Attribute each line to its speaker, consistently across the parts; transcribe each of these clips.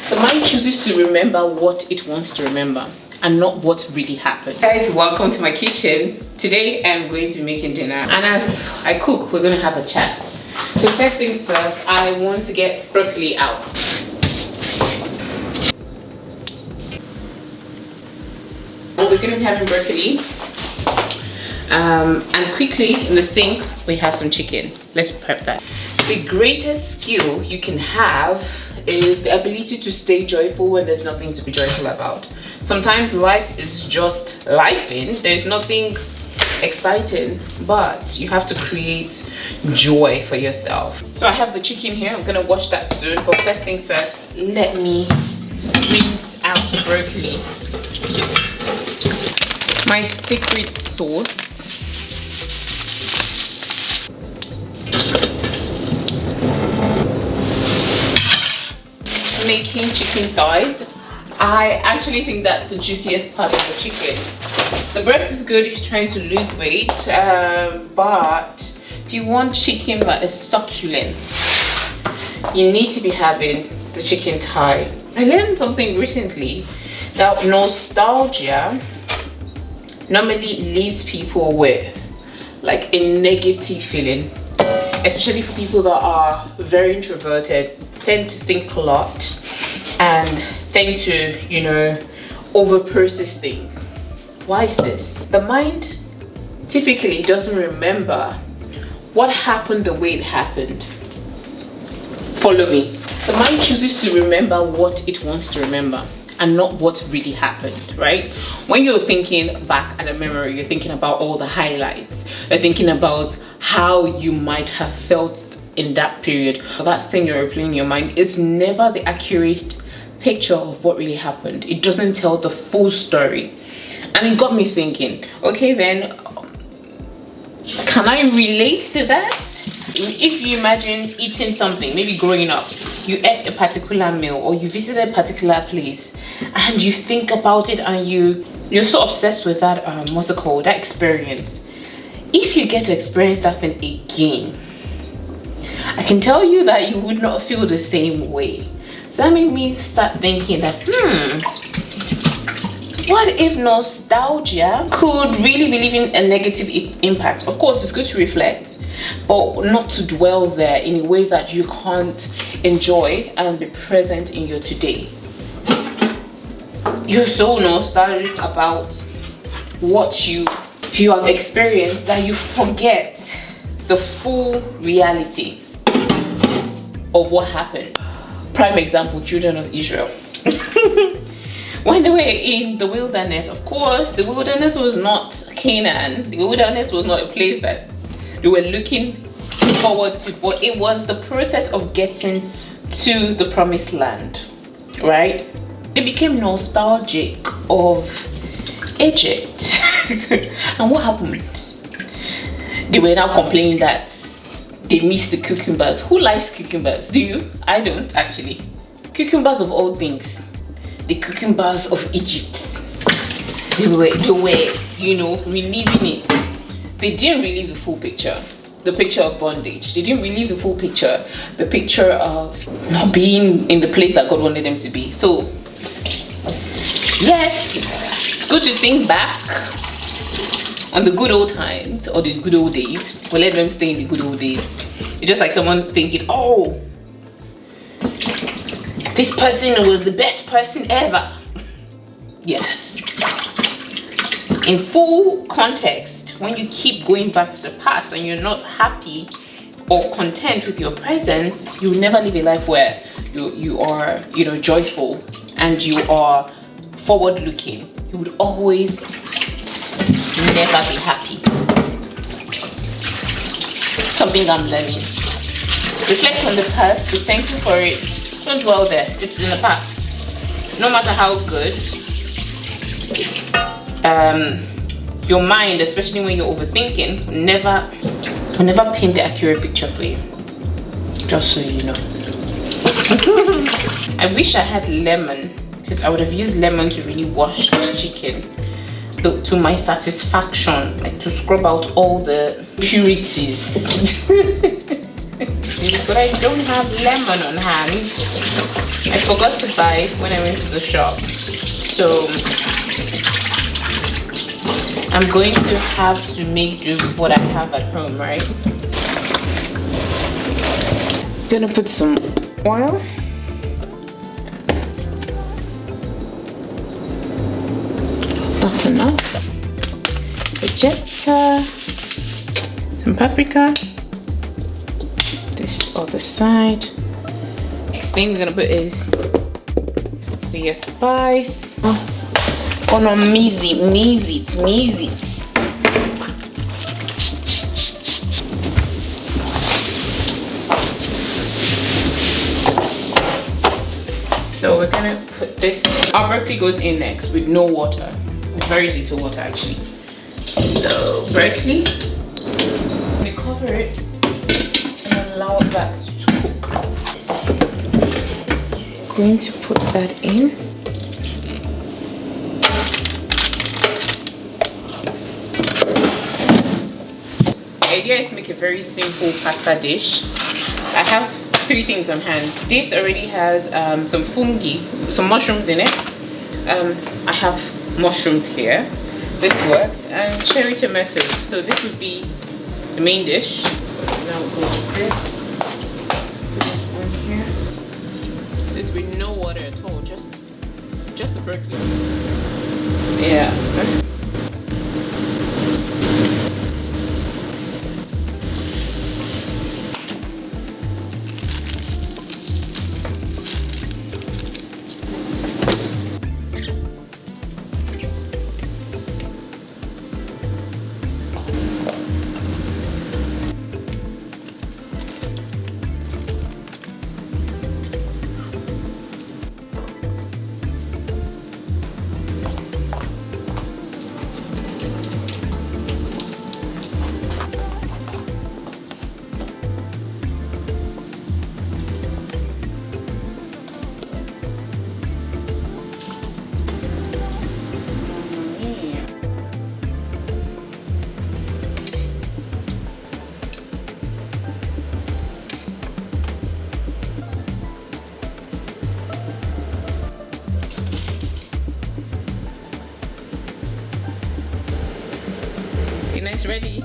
Speaker 1: The mind chooses to remember what it wants to remember and not what really happened. Guys, welcome to my kitchen. Today I'm going to be making dinner, and as I cook, we're going to have a chat. So first things first, I want to get broccoli out. We're going to be having broccoli. And quickly in the sink, we have some chicken. Let's prep that. The greatest skill you can have is the ability to stay joyful when there's nothing to be joyful about. Sometimes life is just lifing. There's nothing exciting, but you have to create joy for yourself. So I have the chicken here. I'm gonna wash that soon, but first things first, let me rinse out the broccoli. My secret sauce. Making chicken thighs. I actually think that's the juiciest part of the chicken. The breast is good if you're trying to lose weight, but if you want chicken that is succulent, you need to be having the chicken thigh. I learned something recently that nostalgia normally leaves people with like a negative feeling, especially for people that are very introverted, tend to think a lot and tend to, you know, over process things. Why is this? The mind typically doesn't remember what happened the way it happened. Follow me. The mind chooses to remember what it wants to remember and not what really happened, right? When you're thinking back at a memory, you're thinking about all the highlights. You're thinking about how you might have felt in that period. That thing you're replaying in your mind is never the accurate picture of what really happened. It doesn't tell the full story. And it got me thinking, okay then, can I relate to that? If you imagine eating something, maybe growing up, you ate a particular meal or you visited a particular place and you think about it and you're so obsessed with that, what's it called, that experience. If you get to experience that thing again, I can tell you that you would not feel the same way. So that made me start thinking that, what if nostalgia could really be leaving a negative impact? Of course, it's good to reflect, but not to dwell there in a way that you can't enjoy and be present in your today. You're so nostalgic about what you have experienced that you forget the full reality of what happened. Prime example, children of Israel. When they were in the wilderness, of course, the wilderness was not Canaan. The wilderness was not a place that they were looking forward to, but it was the process of getting to the promised land, right? They became nostalgic of Egypt. And what happened? They were now complaining that they missed the cucumbers. Who likes cucumbers? Do you? I don't, actually. Cucumbers of all things. The cucumbers of Egypt. They were, you know, reliving it. They didn't relive the full picture. The picture of bondage. They didn't relive the full picture. The picture of not being in the place that God wanted them to be. So, yes, it's good to think back on the good old times or the good old days. But let them stay in the good old days. It's just like someone thinking, oh, this person was the best person ever. Yes. In full context, when you keep going back to the past and you're not happy or content with your present, you will never live a life where you are, you know, joyful and you are forward looking. You would always never be happy. Something I'm learning. Reflect on the past, be thankful for it. Don't dwell there, it's in the past. No matter how good, your mind, especially when you're overthinking, will never paint the accurate picture for you. Just so you know. I wish I had lemon, because I would have used lemon to really wash this chicken to my satisfaction, like to scrub out all the impurities. But I don't have lemon on hand. I forgot to buy it when I went to the shop. So I'm going to have to make do with what I have at home, right? Gonna put some oil. Not enough. Vegeta, some paprika. This other side. Next thing we're gonna put is sea spice. Oh no, measy, it's measy. So we're gonna put this. Our broccoli goes in next with no water, very little water actually. So broccoli, I'm gonna cover it and allow that to cook. Going to put that in. The idea is to make a very simple pasta dish. I have 3 things on hand. This already has some fungi, some mushrooms in it. I have mushrooms here. This works, and cherry tomatoes. So this would be the main dish. Now we'll go with this. Put it on here. This with no water at all, just the broccoli. Yeah. Dinner's ready.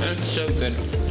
Speaker 1: That's so good.